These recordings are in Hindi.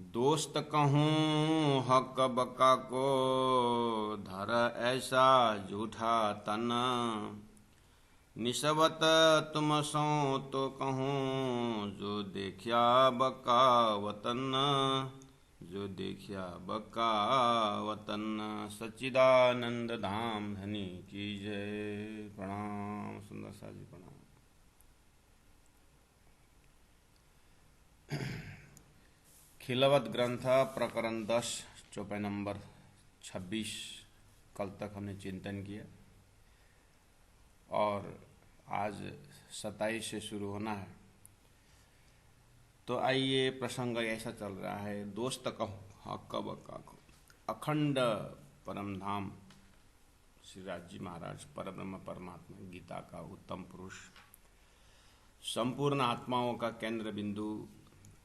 दोस्त कहूँ हक बका को, धर ऐसा झूठा तन। निस्बत तुम सो तो कहूँ, जो देखिया बका वतन। जो देखिया बका वतन। सच्चिदानंद धाम धनी की जय। प्रणाम सुंदर सा जी, प्रणाम। खिलवत ग्रंथ प्रकरण 10 चौपाई नंबर 26 कल तक हमने चिंतन किया और आज 27 से शुरू होना है। तो आइए, प्रसंग ऐसा चल रहा है, दोस्त कहो हक बका को। अखंड परम धाम श्री राज जी महाराज परब्रह्म परमात्मा, गीता का उत्तम पुरुष, संपूर्ण आत्माओं का केंद्र बिंदु,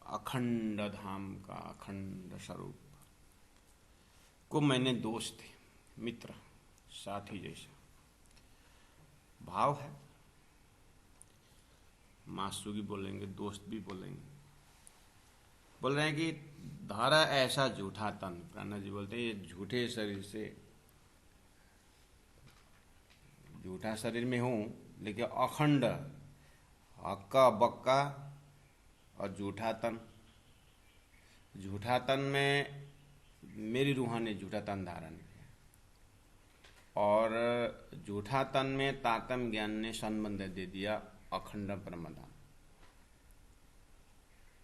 अखंड धाम का अखंड स्वरूप को मैंने दोस्त, मित्र, साथी जैसा भाव है। मासूगी बोलेंगे, दोस्त भी बोलेंगे। बोल रहे हैं कि धारा ऐसा झूठा तन, प्राणा जी बोलते हैं ये झूठे शरीर से, झूठा शरीर में हूं लेकिन अखंड हक्का बक्का और झूठा तन। झूठा तन में मेरी रूह ने झूठा तन धारण किया और झूठा तन में तारतम्य ज्ञान ने संबंध दे दिया अखंड ब्रह्मधाम।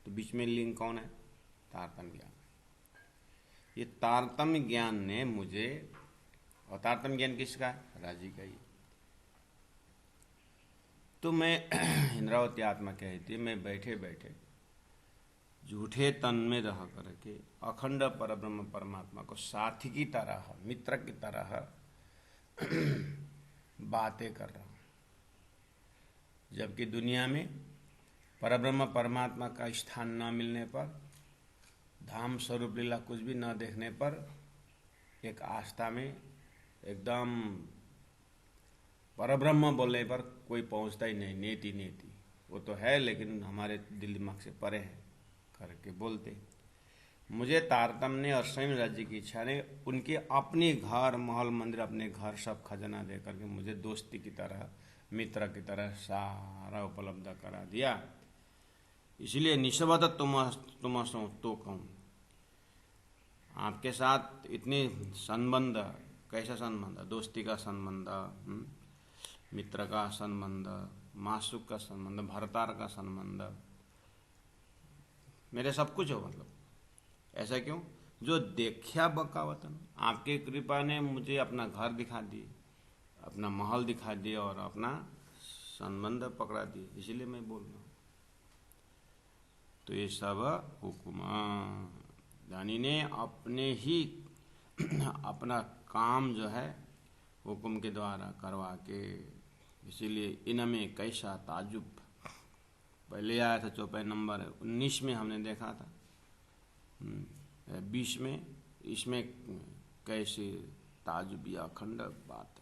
तो बीच में लिंग कौन है? तारतम्य ज्ञान। ये तारतम्य ज्ञान ने मुझे, और तारतम्य ज्ञान किसका है? राजी का ही। तो मैं इंद्रावती आत्मा कहती है, मैं बैठे बैठे झूठे तन में रह करके अखंड परब्रह्म परमात्मा को साथी की तरह, मित्र की तरह बातें कर रहा हूं। जबकि दुनिया में परब्रह्म परमात्मा का स्थान न मिलने पर, धाम स्वरूप लीला कुछ भी न देखने पर, एक आस्था में एकदम परब्रह्म बोलने पर कोई पहुंचता ही नहीं। नेति नेति वो तो है लेकिन हमारे दिल दिमाग से परे है करके बोलते। मुझे तारतम्य और स्वयं राज्य की इच्छा ने उनके अपने घर महल मंदिर, अपने घर सब खजाना दे करके मुझे दोस्ती की तरह, मित्र की तरह सारा उपलब्ध करा दिया। इसलिए निस्बत तुम सो तो कहूँ, आपके साथ इतनी संबंध, कैसा संबंध? दोस्ती का संबंध, मित्र का संबंध, मासुक का संबंध, भरतार का संबंध, मेरे सब कुछ हो। मतलब ऐसा क्यों? जो देखा बका वतन, आपकी कृपा ने मुझे अपना घर दिखा दिए, अपना महल दिखा दिए और अपना संबंध पकड़ा दिए, इसीलिए मैं बोल रहा हूँ। तो ये सब हुक्मा दानी ने अपने ही अपना काम जो है हुक्म के द्वारा करवा के, इसीलिए इनमें कैसा ताजुब। पहले आया था चौपाई नंबर 19 में हमने देखा था, 20 में, इसमें कैसे ताजुबी अखंड बात।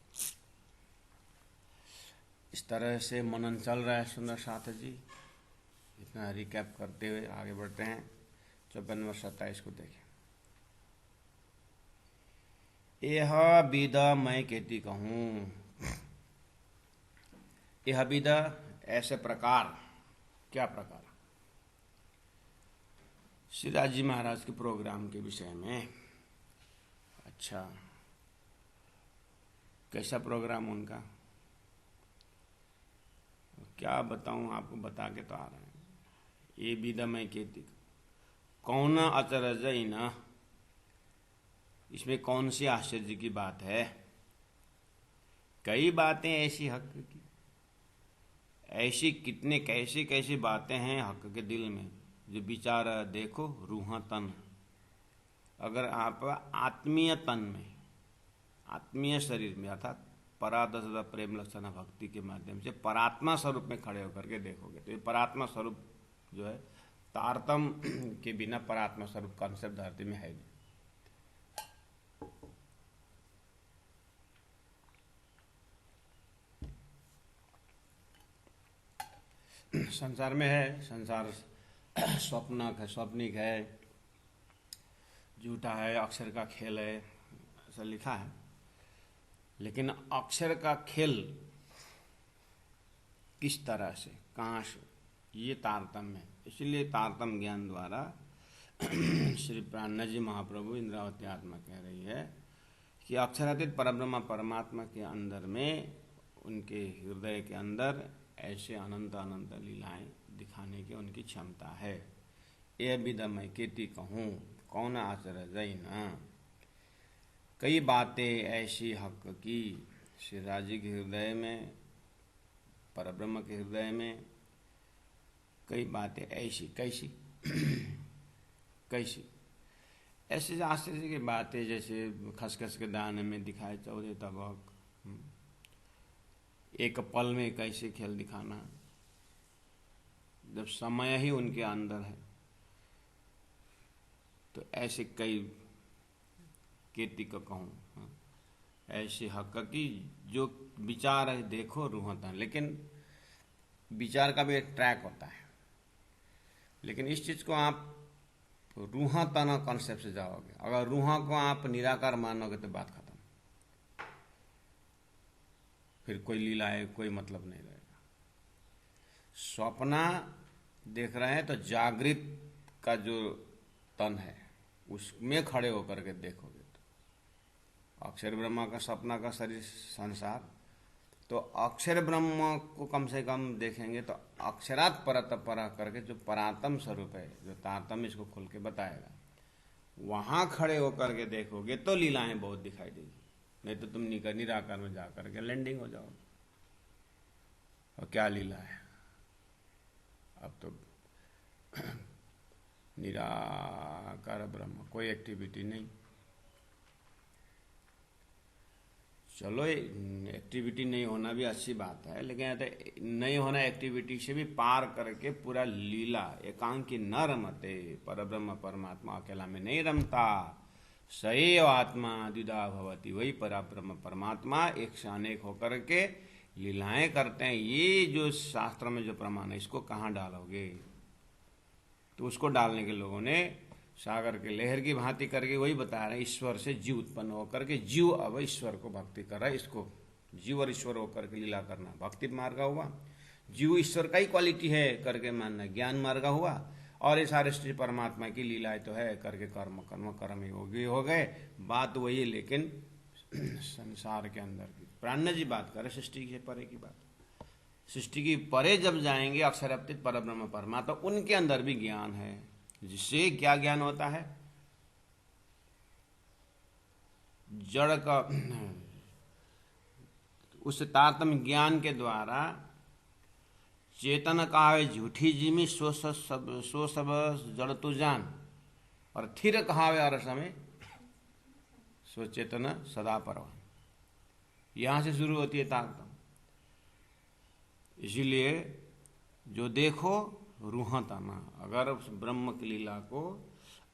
इस तरह से मनन चल रहा है सुंदर साथ जी। इतना रिकैप करते हुए आगे बढ़ते हैं। चौपाई नंबर 27 को देखें। यह विदा मैं कहती कहूँ, यह विदा ऐसे प्रकार, क्या प्रकार? श्री राज जी महाराज के प्रोग्राम के विषय में। अच्छा, कैसा प्रोग्राम उनका, क्या बताऊं आपको, बता के तो आ रहे हैं। ये विदा मैं कहती, कौन अचरज न, इसमें कौन सी आश्चर्य की बात है? कई बातें ऐसी हक की, ऐसी कितने कैसी कैसी बातें हैं हक के दिल में, जो विचार देखो रूह तन। अगर आप आत्मीय तन में, आत्मीय शरीर में, अर्थात परादशा प्रेम लक्षण भक्ति के माध्यम से परात्मा स्वरूप में खड़े होकर के देखोगे, तो ये परात्मा स्वरूप जो है, तारतम के बिना परात्मा स्वरूप कॉन्सेप्ट धरती में है नहीं। संसार में है, संसार स्वप्नक है, स्वप्निक है, झूठा है, अक्षर का खेल है, ऐसा लिखा है। लेकिन अक्षर का खेल किस तरह से, कहाँ से, ये तारतम्य है। इसलिए तारतम्य ज्ञान द्वारा श्री प्राणनाथ जी महाप्रभु इंद्रावती आत्मा कह रही है कि अक्षरातीत परब्रह्म परमात्मा के अंदर में, उनके हृदय के अंदर ऐसे अनंत अनंत लीलाएं दिखाने की उनकी क्षमता है। यह विदमय केति कहूँ, कौन आचर जई न। कई बातें ऐसी हक की, श्री राजी के हृदय में, परब्रह्म के हृदय में कई बातें ऐसी, कैसी कैसी, ऐसे आश्चर्य की बातें, जैसे खसखस के दाने में दिखाए 14 तबक, एक पल में कैसे खेल दिखाना, जब समय ही उनके अंदर है। तो ऐसे कई कीर्ति को कहूँ, ऐसे हक की जो विचार है, देखो रूहता। लेकिन विचार का भी एक ट्रैक होता है, लेकिन इस चीज को आप रूहातना कॉन्सेप्ट से जाओगे, अगर रूहा को आप निराकार मानोगे तो बात खत्म, फिर कोई लीला है, कोई मतलब नहीं रहेगा। स्वप्ना देख रहे हैं तो जागृत का जो तन है उसमें खड़े होकर के देखोगे तो अक्षर ब्रह्मा का सपना का शरीर संसार, तो अक्षर ब्रह्म को कम से कम देखेंगे तो अक्षरात परत परा करके जो परातम स्वरूप है, जो तारतम्य इसको खोल के बताएगा, वहां खड़े होकर के देखोगे तो लीलाएं बहुत दिखाई देगी। नहीं तो तुम निराकार में जाकर के लैंडिंग हो जाओगे। और क्या लीला है, अब तो निराकार ब्रह्म, कोई एक्टिविटी नहीं। चलो एक्टिविटी नहीं होना भी अच्छी बात है, लेकिन नहीं होना एक्टिविटी से भी पार करके पूरा लीला एकांकी न रमते, परब्रह्म परमात्मा अकेला में नहीं रमता। सैव आत्मा द्विधा भवती, वही परब्रह्म परमात्मा एक से अनेक होकर के लीलाएं करते हैं। ये जो शास्त्र में जो प्रमाण है, इसको कहाँ डालोगे? तो उसको डालने के लोगों ने सागर के लहर की भांति करके वही बता रहे हैं, ईश्वर से जीव उत्पन्न होकर के जीव अब ईश्वर को भक्ति कर रहा है। इसको जीव और ईश्वर होकर के लीला करना भक्ति मार्ग हुआ, जीव ईश्वर का ही क्वालिटी है करके मानना ज्ञान मार्ग हुआ, और ये सारे श्री परमात्मा की लीलाएं तो है करके कर्म कर्म कर्म योगी हो गए। बात वही है, लेकिन संसार के अंदर की प्राण जी बात करे, सृष्टि के परे की बात। सृष्टि की परे जब जाएंगे अक्षरातीत परब्रह्म परमात्मा, तो उनके अंदर भी ज्ञान है। जिससे क्या ज्ञान होता है? जड़ का, उस तारतम्य ज्ञान के द्वारा चेतन कहावे झूठी जिमी सो सब जड़ तू जान, और थिर कहावे अरस में सो चेतन सदा परवान। यहां से शुरू होती है तारतम्य। इसीलिए जो देखो रूहाताना, अगर उस ब्रह्म की लीला को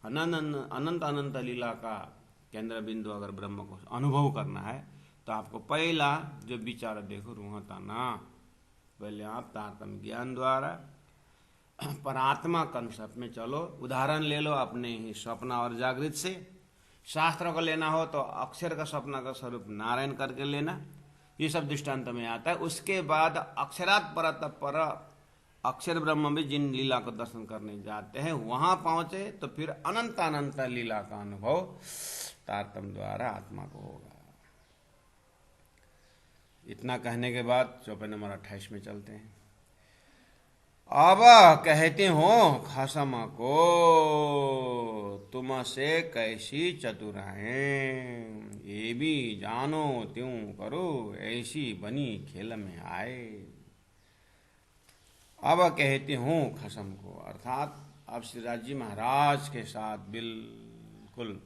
अनंत अनंत लीला का केंद्र बिंदु अगर ब्रह्म को अनुभव करना है, तो आपको पहला जो विचार देखो रूहाताना। पहले आप तारतम्य ज्ञान द्वारा परात्मा कंसेप्ट में चलो। उदाहरण ले लो अपने ही स्वप्न और जागृत से। शास्त्रों को लेना हो तो अक्षर का स्वप्न का स्वरूप नारायण करके लेना, ये सब दृष्टांत में आता है। उसके बाद अक्षरात परत पर अक्षर ब्रह्म भी जिन लीला को दर्शन करने जाते हैं, वहां पहुंचे तो फिर अनंत अनंत लीला का अनुभव तारतम्य द्वारा आत्मा को होगा। इतना कहने के बाद चौपाई नंबर 28 में चलते हैं। अब कहते हो खसम को तुम से कैसी चतुराएं, ये भी जानो त्यों करो, ऐसी बनी खेल में आए। अब कहते हूँ खसम को, अर्थात अब श्री राजी महाराज के साथ बिल्कुल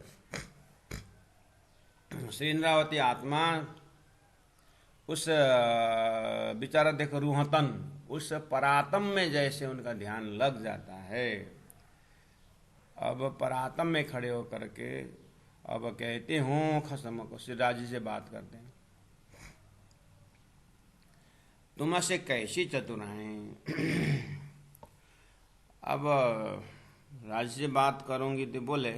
श्री इंद्रावती आत्मा उस बेचारा देखो रूहतन, उस परातम में जैसे उनका ध्यान लग जाता है। अब परातम में खड़े होकर के अब कहते हूँ खसम को, श्री राजी से बात करते हैं, तुम से कैसी चतुराएं। अब राज से बात करूंगी तो बोले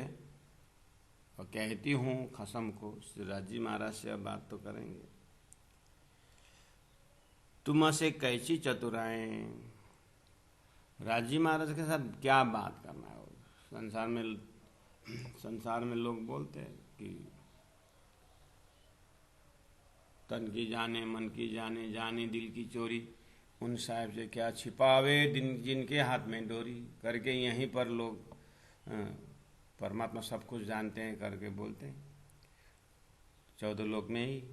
और कहती हूँ खसम को, राजी महाराज से अब बात तो करेंगे। तुम से कैसी चतुराएं, राजी महाराज के साथ क्या बात करना है। संसार में लोग बोलते हैं कि तन की जाने मन की जाने, जाने दिल की चोरी, उन साहब से क्या छिपावे जिनके हाथ में डोरी, करके यहीं पर लोग परमात्मा सब कुछ जानते हैं करके बोलते हैं 14 लोक में ही।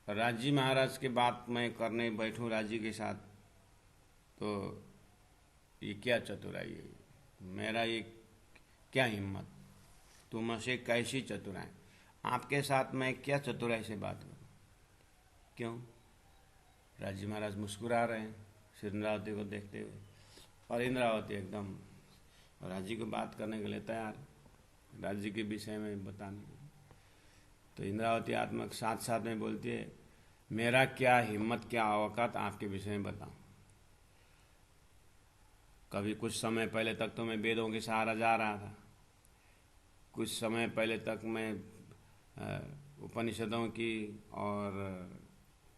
राजी महाराज के बात मैं करने बैठूं राजी के साथ, तो ये क्या चतुराई है, मेरा ये क्या हिम्मत। तुम से कैसी चतुराई, आपके साथ मैं क्या चतुराई से बात करूं। क्यों? राजी महाराज मुस्कुरा रहे हैं इंद्रावती को देखते हुए, और इंद्रावती एकदम राजी को बात करने के लिए तैयार, राज्य के विषय में बताने के लिए। तो इंद्रावती आत्मा साथ साथ में बोलती है, मेरा क्या हिम्मत क्या औकात आपके विषय में बताऊं। कभी कुछ समय पहले तक तो मैं वेदों के सहारा जा रहा था, कुछ समय पहले तक मैं उपनिषदों की और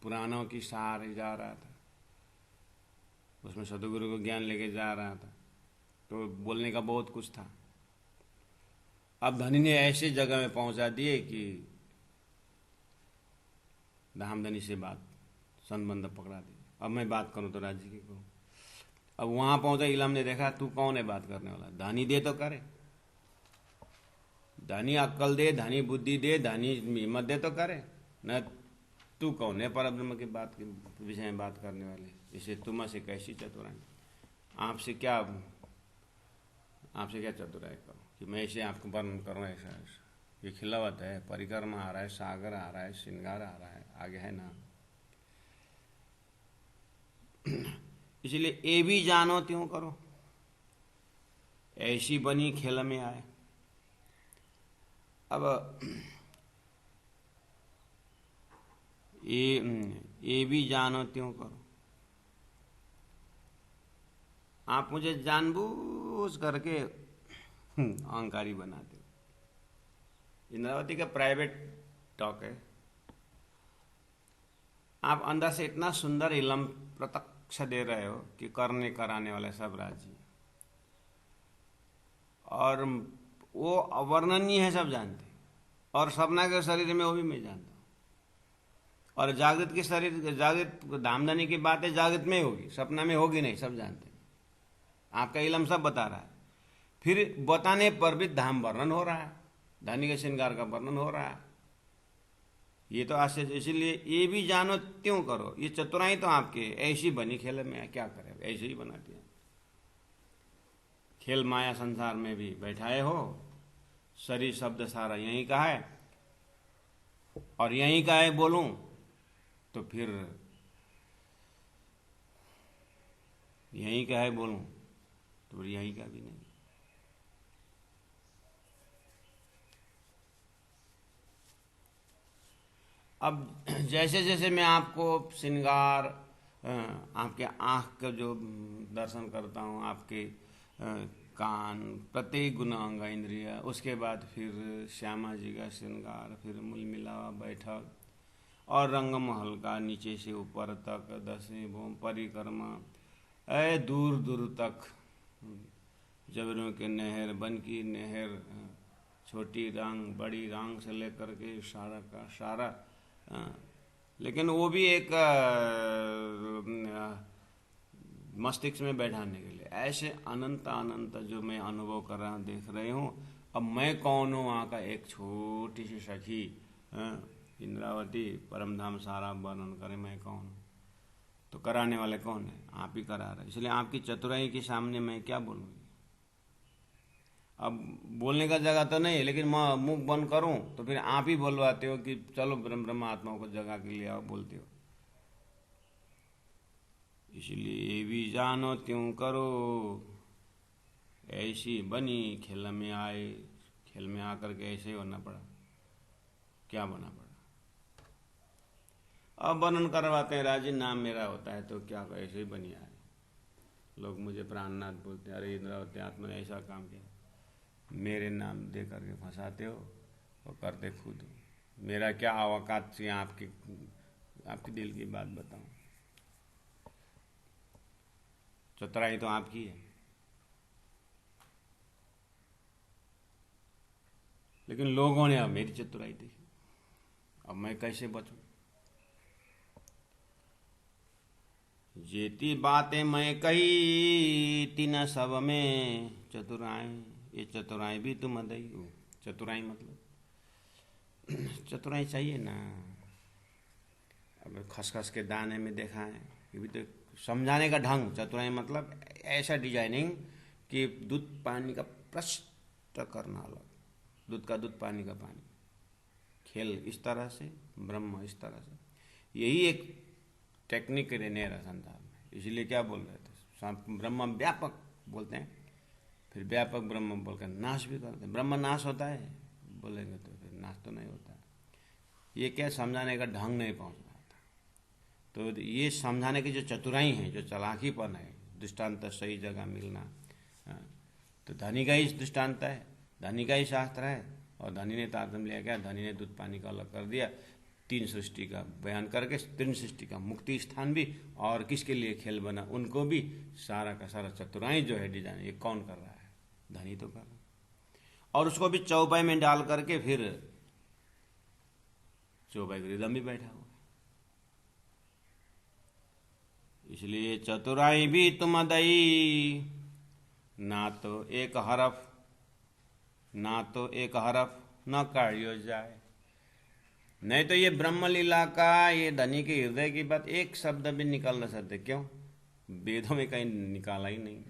पुराणों की सहारे जा रहा था, उसमें सदगुरु को ज्ञान लेके जा रहा था, तो बोलने का बहुत कुछ था। अब धनी ने ऐसी जगह में पहुंचा दिए कि धामधनी से बात संबंध पकड़ा दी। अब मैं बात करूं तो राज्य की कहूं। अब वहां पहुंचा, इलम ने देखा तू कौन है बात करने वाला, धनी दे तो करे, धनी अक्ल दे, धनी बुद्धि दे, धनी हिम्मत दे तो करे, न तू कौन है पर ब्रह्म की बात के विषय में बात करने वाले। इसे तुम से कैसी चतुराई, आपसे क्या चतुराई करूं कि मैं इसे आपको वर्णन करूं। ऐसा ये खिलावत है, परिक्रमा आ रहा है, सागर आ रहा है, श्रृंगार आ रहा है, आगे है ना। इसलिए ये भी जानो त्यों करो, ऐसी बनी खेल में आए। अब ये भी जानो त्यों करो, आप मुझे जानबूझ करके अहंकारी बनाते हो। इंद्रावती का प्राइवेट टॉक है। आप अंदर से इतना सुंदर इलम प्रत्यक्ष दे रहे हो कि करने कराने वाले सब राजी, और वो अवर्णनीय है, सब जानते, और सपना के शरीर में वो भी मैं जानता हूँ, और जागृत के शरीर, जागृत धामधनी की बातें जागृत में ही होगी, सपना में होगी नहीं, सब जानते हैं। आपका इलम सब बता रहा है, फिर बताने पर भी धाम वर्णन हो रहा है, धनी के श्रृंगार का वर्णन हो रहा है। ये तो आश्चर्य। इसीलिए ये भी जानो त्यों करो, ये चतुराई तो आपके ऐसी बनी खेल में, क्या करे, ऐसे ही बनाती है। खेल माया संसार में भी बैठाए हो, शरीर शब्द सारा यहीं का है, और यहीं का है बोलूं तो फिर यहीं का है बोलूं तो फिर यहीं का भी नहीं। अब जैसे जैसे मैं आपको श्रृंगार, आपके आँख का जो दर्शन करता हूँ, आपके कान, प्रत्येक गुण अंग इंद्रिय, उसके बाद फिर श्यामा जी का श्रृंगार, फिर मूल मिलावा बैठक, और रंग महल का नीचे से ऊपर तक 10वें भूम परिक्रमा, दूर दूर तक जबरों के नहर, बन की नहर, छोटी रंग बड़ी रंग से लेकर के सारा का सारा। लेकिन वो भी एक मस्तिष्क में बैठाने के लिए, ऐसे अनंत अनंत जो मैं अनुभव कर रहा हूँ, देख रहे हूँ। अब मैं कौन हूँ, वहाँ का एक छोटी सी सखी इंद्रावती परमधाम सारा वर्णन करे, मैं कौन हूँ। तो कराने वाले कौन है? आप ही करा रहे। इसलिए आपकी चतुराई के सामने मैं क्या बोलूँगी। अब बोलने का जगह तो नहीं है, लेकिन मैं मुख बंद करूं तो फिर आप ही बोलवाते हो कि चलो ब्रह्म आत्माओं को जगह के लिए आओ, बोलते हो। इसलिए ये भी जानो त्यों करो, ऐसी बनी खेल में आए। खेल में आकर के ऐसे होना पड़ा, क्या बना पड़ा। अब वर्णन करवाते हैं, राजी नाम मेरा होता है तो क्या ऐसे ही बनी आए। लोग मुझे प्राणनाथ बोलते हैं, अरे इंद्रावती आत्मा ने ऐसा काम किया, मेरे नाम दे करके फंसाते हो। वो करते खुद हो। मेरा क्या औकात से आपके दिल की बात बताऊं। चतुराई तो आपकी है, लेकिन लोगों ने अब मेरी चतुराई देखी, अब मैं कैसे बचूं। जेती बातें मैं कही तीन सब में चतुराई, ये चतुराई भी तुम दई हो। चतुराई मतलब चतुराई चाहिए ना। अब खसखस के दाने में देखा है, ये भी तो समझाने का ढंग। चतुराई मतलब ऐसा डिजाइनिंग कि दूध पानी का प्रश्न करना अलग, दूध का दूध पानी का पानी, खेल इस तरह से, ब्रह्म इस तरह से। यही एक टेक्निक रहने रहा संसार में। इसलिए क्या बोल रहे थे, ब्रह्म व्यापक बोलते हैं, फिर व्यापक ब्रह्म बोलकर नाश भी करते हैं। ब्रह्म नाश होता है बोलेंगे तो फिर नाश तो नहीं होता। ये क्या समझाने का ढंग नहीं पहुंच रहा था। तो ये समझाने की जो चतुराई है, जो चालाकीपन है, दृष्टांत सही जगह मिलना, तो धनी का ही दृष्टांत है, धनी का ही शास्त्र है। और धनी ने तारतम्य लिया क्या, धनी ने दूध पानी का अलग कर दिया, तीन सृष्टि का बयान करके, तीन सृष्टि का मुक्ति स्थान भी और किसके लिए खेल बना उनको भी, सारा का सारा चतुराई जो है डिजाइन, ये कौन कर रहा है, धनी तो कर रहा है। और उसको भी चौपाई में डाल करके फिर चौपाई के रिदम भी बैठा हुआ। इसलिए चतुराई भी तुम दई, ना तो एक हरफ, ना तो एक हरफ न काढ़ियो जाए। नहीं तो ये ब्रह्म लीला का, ये धनी के हृदय की बात एक शब्द भी निकाल न सकते। क्यों? वेदों में कहीं निकाला ही नहीं।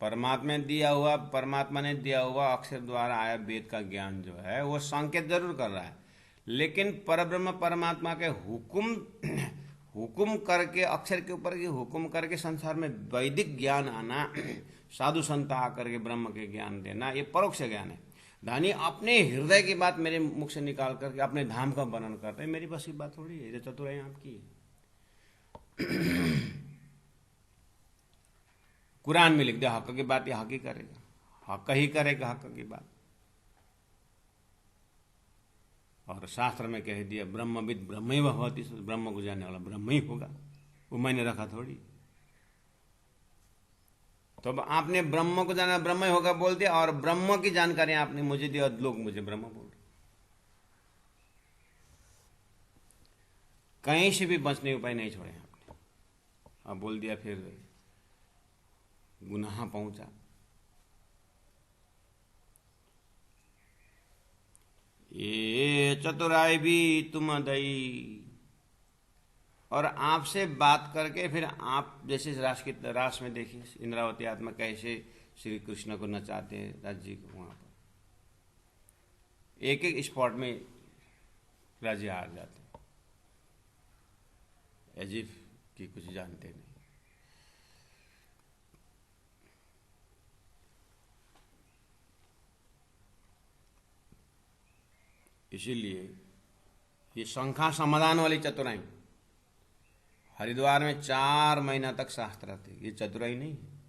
परमात्मा ने दिया हुआ अक्षर द्वारा आया वेद का ज्ञान जो है वो संकेत जरूर कर रहा है, लेकिन परब्रह्म परमात्मा के हुकुम करके, अक्षर के ऊपर हुकुम करके संसार में वैदिक ज्ञान आना, साधु संत आकर के ब्रह्म के ज्ञान देना, ये परोक्ष ज्ञान है। धनी अपने हृदय की बात मेरे मुख से निकाल करके अपने धाम का वर्णन करते हैं, मेरी बस की बात थोड़ी है। ये चतुराई आपकी है। कुरान में लिख दिया हक की बात, ये हक ही करेगा, हक ही करेगा हक की बात। और शास्त्र में कह दिया ब्रह्मविद ब्रह्म भवति, ब्रह्म को जानने वाला ब्रह्म ही होगा, वो मैंने रखा थोड़ी। तो अब आपने ब्रह्म को जाना ब्रह्म ही होगा बोल दिया, और ब्रह्म की जानकारी आपने मुझे दी और लोग मुझे ब्रह्म बोल रहे। कहीं से भी बचने उपाय नहीं छोड़े आपने। अब बोल दिया फिर गुनाह पहुंचा। ये चतुराई भी तुम दई। और आपसे बात करके फिर आप जैसे रास में देखिए इंद्रावती आत्मा कैसे श्री कृष्ण को नचाते हैं, राज्य को वहां पर एक एक स्पॉट में राज्य हार जाते हैं, एजिफ की कुछ जानते नहीं। इसीलिए ये शंखा समाधान वाली चतुराई, हरिद्वार में 4 महीना तक शास्त्र थे, ये चतुराई नहीं है।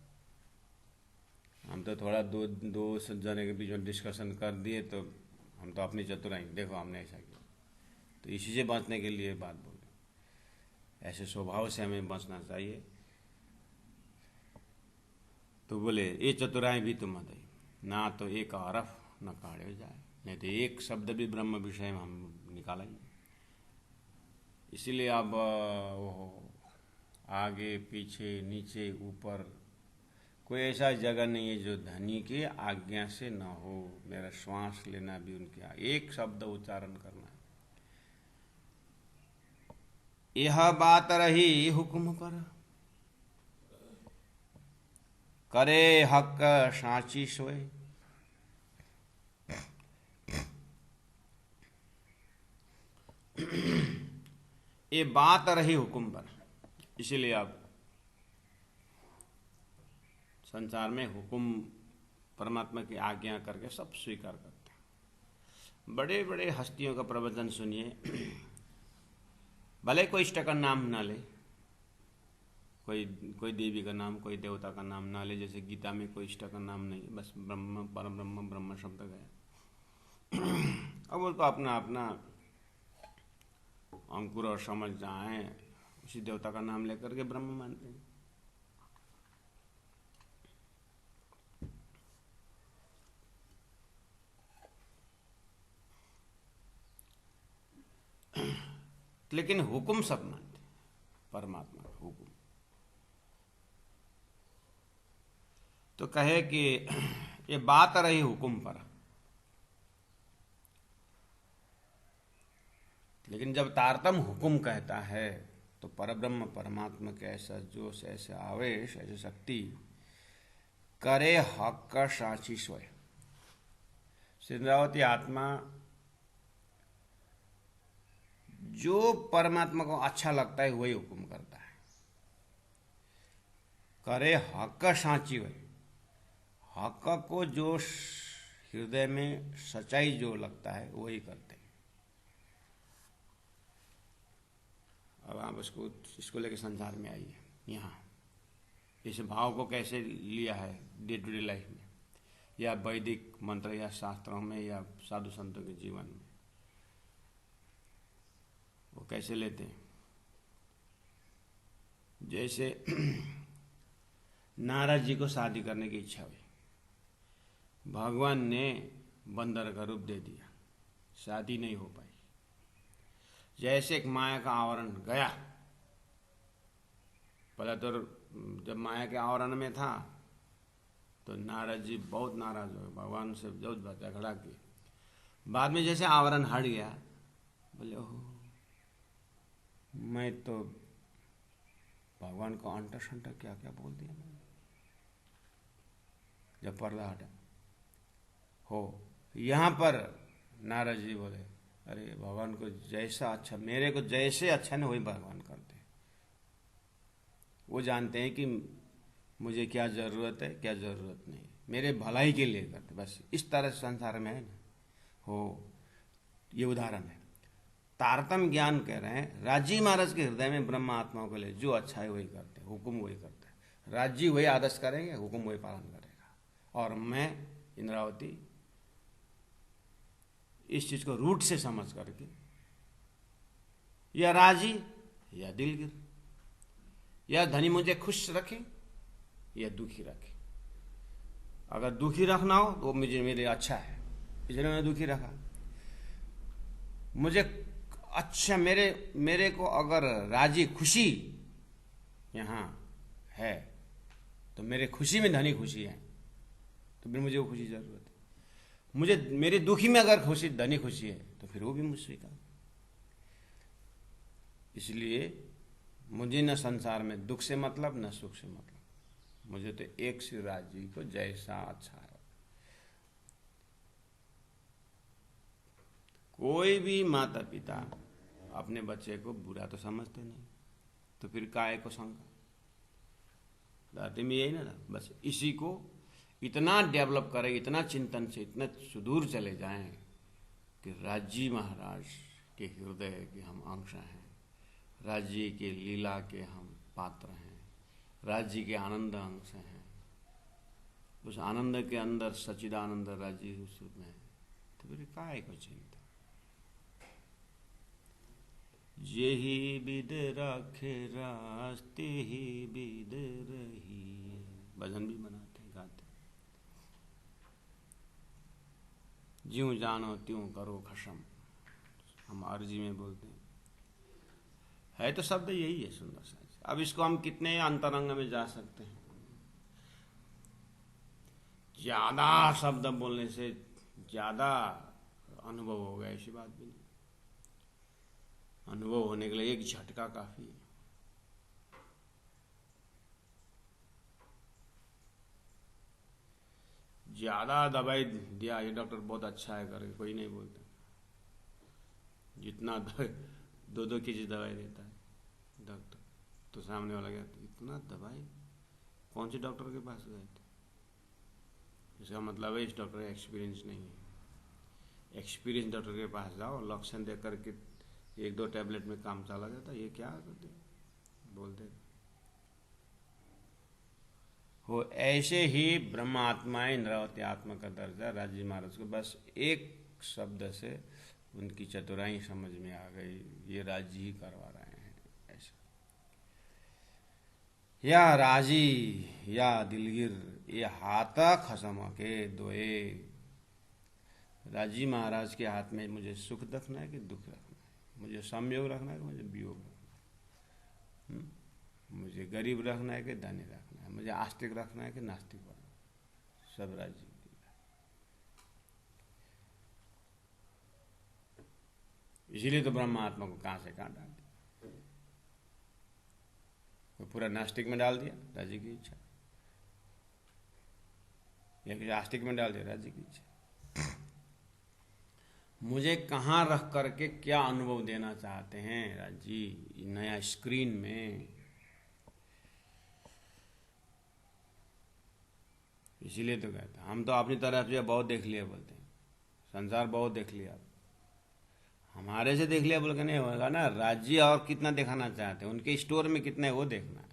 हम तो थोड़ा दो जने के बीच में डिस्कशन कर दिए तो हम तो अपनी चतुराई देखो हमने ऐसा किया, तो इसी से बचने के लिए बात बोले। ऐसे स्वभाव से हमें बचना चाहिए। तो बोले ये चतुराई भी तुम दई, ना तो एक हरफ न काढ़े जाए, नहीं तो एक शब्द भी ब्रह्म विषय में हम निकाला ही। इसीलिए अब आगे पीछे नीचे ऊपर कोई ऐसा जगह नहीं है जो धनी की आज्ञा से न हो। मेरा श्वास लेना भी उनके एक शब्द उच्चारण करना। यह बात रही हुक्म पर, करे हक साची सोए। ये बात रही हुक्म पर, इसीलिए आप संसार में हुक्म परमात्मा की आज्ञा करके सब स्वीकार करते हैं। बड़े बड़े हस्तियों का प्रवचन सुनिए, भले कोई इष्ट का नाम ना ले, कोई देवी का नाम, कोई देवता का नाम ना ले, जैसे गीता में कोई इष्ट का नाम नहीं, बस ब्रह्म परब्रह्म ब्रह्म शब्द गया। अब उसको अपना अपना अंकुर और समझ जहाँ है उसी देवता का नाम लेकर के ब्रह्म मानते हैं। लेकिन हुक्म सब मानते हैं, परमात्मा का हुक्म। तो कहे कि ये बात रही हुक्म पर, लेकिन जब तारतम हुक्म कहता है तो परब्रह्म परमात्मा के ऐसा जोश, ऐसे आवेश, ऐसी शक्ति, करे हक का साची स्वयं। सिंद्रावती आत्मा जो परमात्मा को अच्छा लगता है वही हुक्म करता है। करे हक का साची वही, हक को जो हृदय में सच्चाई जो लगता है वही करते हैं। अब आप इसको लेकर संसार में आइए, यहाँ इस भाव को कैसे लिया है डे टू डे लाइफ में, या वैदिक मंत्र या शास्त्रों में या साधु संतों के जीवन में, वो कैसे लेते हैं। जैसे नारद जी को शादी करने की इच्छा हुई, भगवान ने बंदर का रूप दे दिया, शादी नहीं हो पाई। जैसे एक माया का आवरण गया, पहले तो जब माया के आवरण में था तो नारद जी बहुत नाराज हो गए, भगवान से बहुत झगड़ा किया। बाद में जैसे आवरण हट गया, बोले ओह मैं तो भगवान को अंटा शंटा क्या क्या बोल दिया मैंने। जब पर्दा हटा हो, यहाँ पर नारद जी बोले अरे भगवान को जैसा अच्छा, मेरे को जैसे अच्छा नहीं वही भगवान करते। वो जानते हैं कि मुझे क्या जरूरत है क्या जरूरत नहीं, मेरे भलाई के लिए करते, बस इस तरह से संसार में है ना हो। ये उदाहरण है। तारतम ज्ञान कह रहे हैं, राजी महाराज के हृदय में ब्रह्म आत्माओं के लिए जो अच्छा है वही करते हैं, हुक्म वही करते हैं। राजी वही आदेश करेंगे, हुक्म वही पालन करेगा। और मैं इंद्रावती इस चीज को रूट से समझ करके, या राजी या दिलगिर, या धनी मुझे खुश रखे या दुखी रखे। अगर दुखी रखना हो तो मुझे मेरे अच्छा है, इसलिए मैंने दुखी रखा। मुझे अच्छा, मेरे को अगर राजी खुशी यहाँ है तो मेरे खुशी में धनी खुशी है, तो फिर मुझे वो खुशी जरूरत है। मुझे मेरे दुखी में अगर खुशी धनी खुशी है तो फिर वो भी मुझसे स्वीकार। इसलिए मुझे न संसार में दुख से मतलब न सुख से मतलब, मुझे तो एक श्री राजी को जैसा अच्छा है। कोई भी माता पिता अपने बच्चे को बुरा तो समझते नहीं, तो फिर काय को शंका। दादी में यही ना, बस इसी को इतना डेवलप करें, इतना चिंतन से इतना सुदूर चले जाएं कि राजी महाराज के हृदय के हम अंश हैं, राज्य के लीला के हम पात्र हैं, राज्य के आनंद अंश हैं। उस आनंद के अंदर सच्चिदानंद राज्य उस में है, तो फिर काय को चिंता। यही विद रखे रास्ते ही विद रही, भजन भी बनाते गाते। ज्यों जानो त्यों करो खशम, हम अर्जी में बोलते हैं। है तो शब्द यही है सुंदर सा। अब इसको हम कितने अंतरंग में जा सकते हैं। ज्यादा शब्द बोलने से ज्यादा अनुभव होगा ऐसी बात भी नहीं। अनुभव होने के लिए एक झटका काफी है। ज्यादा दवाई दिया ये डॉक्टर बहुत अच्छा है करके कोई नहीं बोलता। जितना 2-2 केजी दवाई देता है डॉक्टर, तो सामने वाला गया इतना दवाई, कौन से डॉक्टर के पास गए थे? इसका मतलब है इस डॉक्टर का एक्सपीरियंस नहीं है। एक्सपीरियंस डॉक्टर के पास जाओ, लक्षण देख करके 1-2 टैबलेट में काम चला जाता। ये क्या करते बोलते हो। ऐसे ही ब्रह्म आत्मा इंद्रावती आत्मा का दर्जा राजी महाराज को बस एक शब्द से उनकी चतुराई समझ में आ गई, ये राजी ही करवा रहे हैं ऐसा। या राजी या दिलगिर ये हाथ खसम के दोए। राजी महाराज के हाथ में मुझे सुख रखना है कि दुख रखना है, मुझे संयोग रखना है कि मुझे वियोग रखना है, मुझे गरीब रखना है कि धनी रखना है, मुझे आस्तिक रखना है कि नास्तिक रखना है, सब राजी। इसीलिए तो ब्रह्मात्मा को कहाँ से कहाँ डाल दिया, कोई पूरा नास्तिक में डाल दिया, राजी की इच्छा, या किसी आस्तिक में डाल दिया, राजी की इच्छा। मुझे कहाँ रख करके क्या अनुभव देना चाहते हैं राजी, नया स्क्रीन में। इसीलिए तो कहते हैं, हम तो अपनी तरफ से बहुत देख लिया बोलते हैं, संसार बहुत देख लिया, हमारे से देख लिया बोल के नहीं होगा ना। राज्य और कितना दिखाना चाहते हैं, उनके स्टोर में कितना है वो देखना है।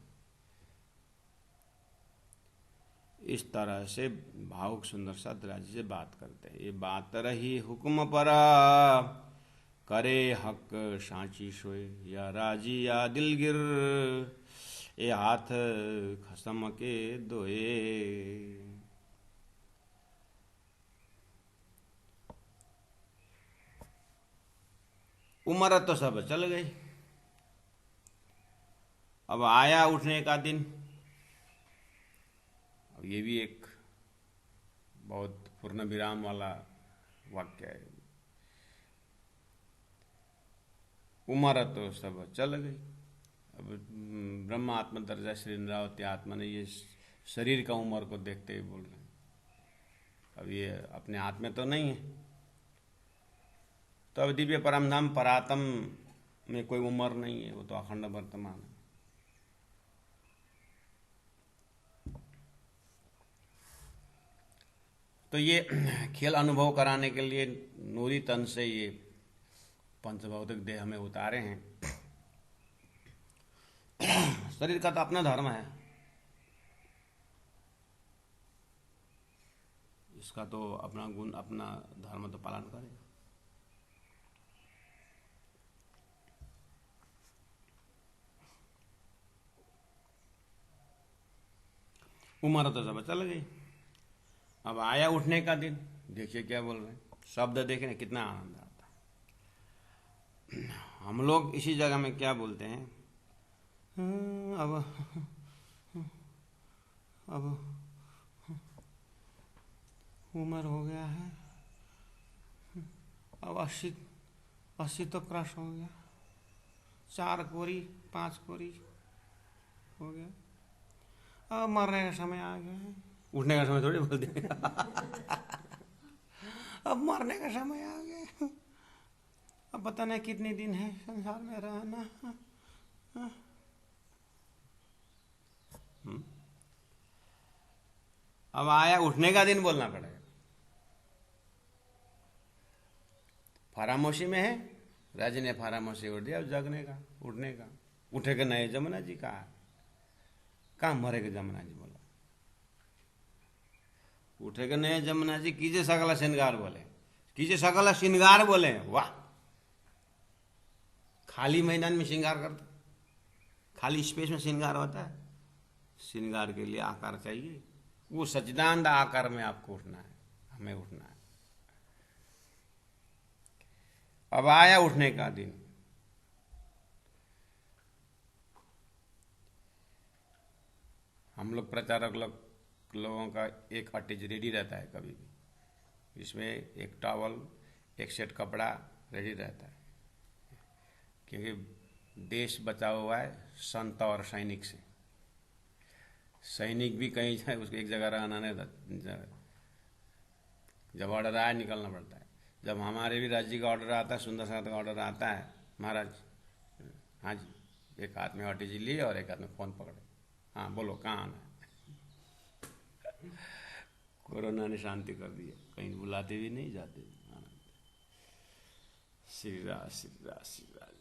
इस तरह से भावुक सुंदर साथ राज्य से बात करते हैं। ये बात रही हुक्म पर करे हक सांची सोए, या राजी या दिलगिर ये हाथ खसम के दोए। उम्र तो सब चल गई, अब आया उठने का दिन। अब ये भी एक बहुत पूर्ण विराम वाला वाक्य है। उम्र तो सब चल गई, अब ब्रह्म आत्म दर्जा श्री इंद्रावती आत्मा ने ये शरीर का उम्र को देखते ही बोल रहे हैं, अब ये अपने हाथ में तो नहीं है। तो अब दिव्य परमधाम परात्म में कोई उम्र नहीं है, वो तो अखंड वर्तमान है। तो ये खेल अनुभव कराने के लिए नूरी तन से ये पंचभौतिक देह में उतारे हैं। शरीर का तो अपना धर्म है, इसका तो अपना गुण अपना धर्म तो पालन करेगा। उम्र तो सब चल गई, अब आया उठने का दिन। देखिए क्या बोल रहे हैं, शब्द देखें कितना आनंद आता है। हम लोग इसी जगह में क्या बोलते हैं, अब उम्र हो गया है, अब 80 तो क्रश हो गया, 4 कोरी 5 कोरी हो गया, अब मरने का समय आ गया है। उठने का समय थोड़ी बोल देंगे। अब मरने का समय आ गया, अब पता नहीं कितने दिन है संसार में रहना। अब आया उठने का दिन बोलना पड़ेगा। फरामोशी में है, राज ने फरामोशी उठ दिया, अब जगने का उठने का। उठेगा नए जमुना जी कहा मरेगा जमुना जी बोला, उठेगा नए जमुना जी कीजिए सकला श्रृंगार बोले, कीजिए सकला श्रृंगार बोले। वाह, खाली मैदान में श्रृंगार करता, खाली स्पेस में श्रृंगार होता है। श्रृंगार के लिए आकार चाहिए, वो सच्चिदानंद आकार में आपको उठना है, हमें उठना है। अब आया उठने का दिन। हम लोग प्रचारक लोगों का एक अटैच रेडी रहता है कभी भी, इसमें एक टॉवल एक सेट कपड़ा रेडी रहता है, क्योंकि देश बचा हुआ है संत और सैनिक से। सैनिक भी कहीं जाए उसको एक जगह रहना नहीं, जब ऑर्डर आया निकलना पड़ता है। जब हमारे भी राज्य का ऑर्डर आता है, सुंदर साथ का ऑर्डर आता है, महाराज हाँ जी, एक हाथ में अटैची लिए और एक हाथ में फोन पकड़े, हाँ बोलो कहाँ आना है। कोरोना ने शांति कर दी, कहीं बुलाते भी नहीं जाते। श्री राज श्री राज श्री राज।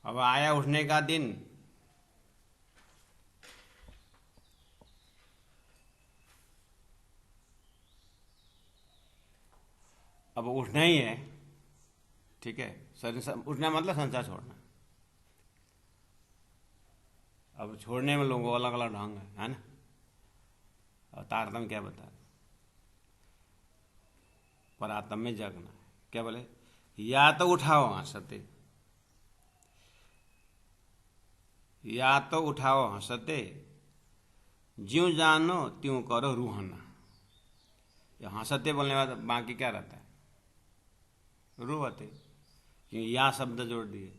अब आया उठने का दिन। अब उठना ही है, ठीक है, उठना मतलब संसार छोड़ना। अब छोड़ने में लोगों को अलग अलग ढंग है ना। और तारतम्य क्या बता, पर आत्म में जगना है। क्या बोले, या तो उठाओ हंसते, या तो उठाओ हंसते, ज्यों जानो त्यों करो रूहना। ये हंसते बोलने के बाद बाकी क्या रहता है, रूहते, क्योंकि या शब्द जोड़ दिए।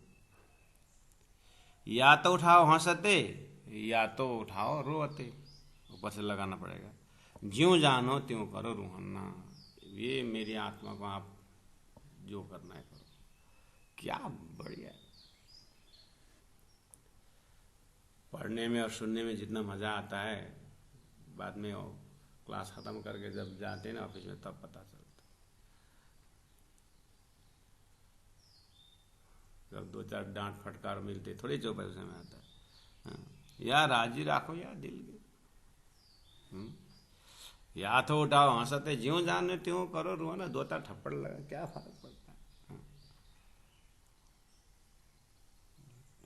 या तो उठाओ हंसते, या तो उठाओ रोते, ऊपर से लगाना पड़ेगा। ज्यों जानो त्यों करो रूहना, ये मेरी आत्मा को आप जो करना है करो। क्या बढ़िया है। पढ़ने में और सुनने में जितना मजा आता है, बाद में क्लास खत्म करके जब जाते हैं ना ऑफिस में, तब पता चलता। जब दो चार डांट फटकार मिलते थोड़ी जो पैसे में आता है। हाँ। या राजी राखो या दिल के, या तो उठाओ हंसते, ज्यों जाने त्यों करो रोना, दो चार थप्पड़ लगा क्या फर्क पड़ता है। हाँ।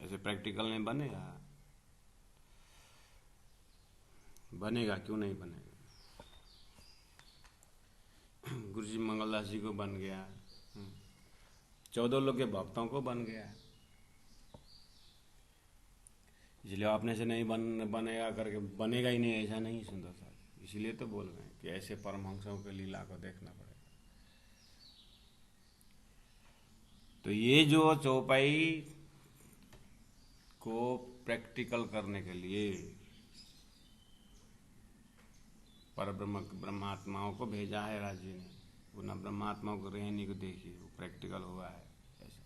ऐसे प्रैक्टिकल में बनेगा, बनेगा क्यों नहीं बनेगा। गुरु जी मंगलदास जी को बन गया, 14 लोग के भक्तों को बन गया। इसलिए अपने से नहीं बनेगा करके बनेगा ही नहीं, ऐसा नहीं सुंदर साहब। इसलिए तो बोल रहे हैं कि ऐसे परमहंसों के लीला को देखना पड़ेगा। तो ये जो चौपाई को प्रैक्टिकल करने के लिए पर ब्रह्मात्माओं को भेजा है राज जी ने। वो न ब्रह्मात्माओं को रहने को देखिए, वो प्रैक्टिकल हुआ है। ऐसा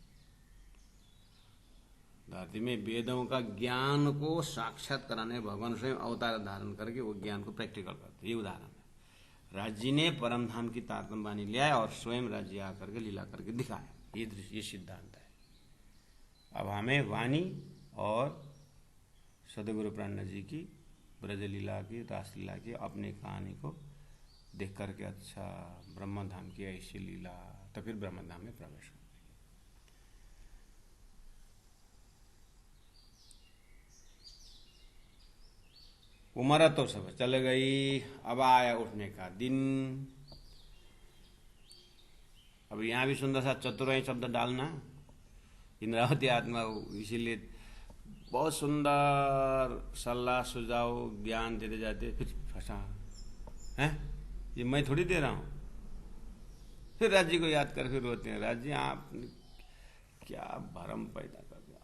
धरती में वेदों का ज्ञान को साक्षात कराने भगवान स्वयं अवतार धारण करके वो ज्ञान को प्रैक्टिकल करते। ये उदाहरण है। राज जी ने परम धाम की तारतम्य वाणी लिया और स्वयं राज्य आकर के लीला करके दिखाया। ये सिद्धांत है। अब हमें वाणी और सदगुरु प्राणनाथ जी की ब्रज लीला की, रासलीला की अपनी कहानी को देख करके, अच्छा ब्रह्मधाम की ऐसी लीला, तो फिर ब्रह्मधाम में प्रवेश हो। उम्र तो सब चल गई, अब आया उठने का दिन। अब यहाँ भी सुंदर सा चतुराई शब्द डालना, इंद्रावती आत्मा, इसीलिए बहुत सुंदर सलाह सुझाव ज्ञान देते जाते, फिर फंसा है। ये मैं थोड़ी दे रहा हूँ। फिर राज्य को याद कर फिर रोते हैं, राज्य आप क्या भरम पैदा कर दिया।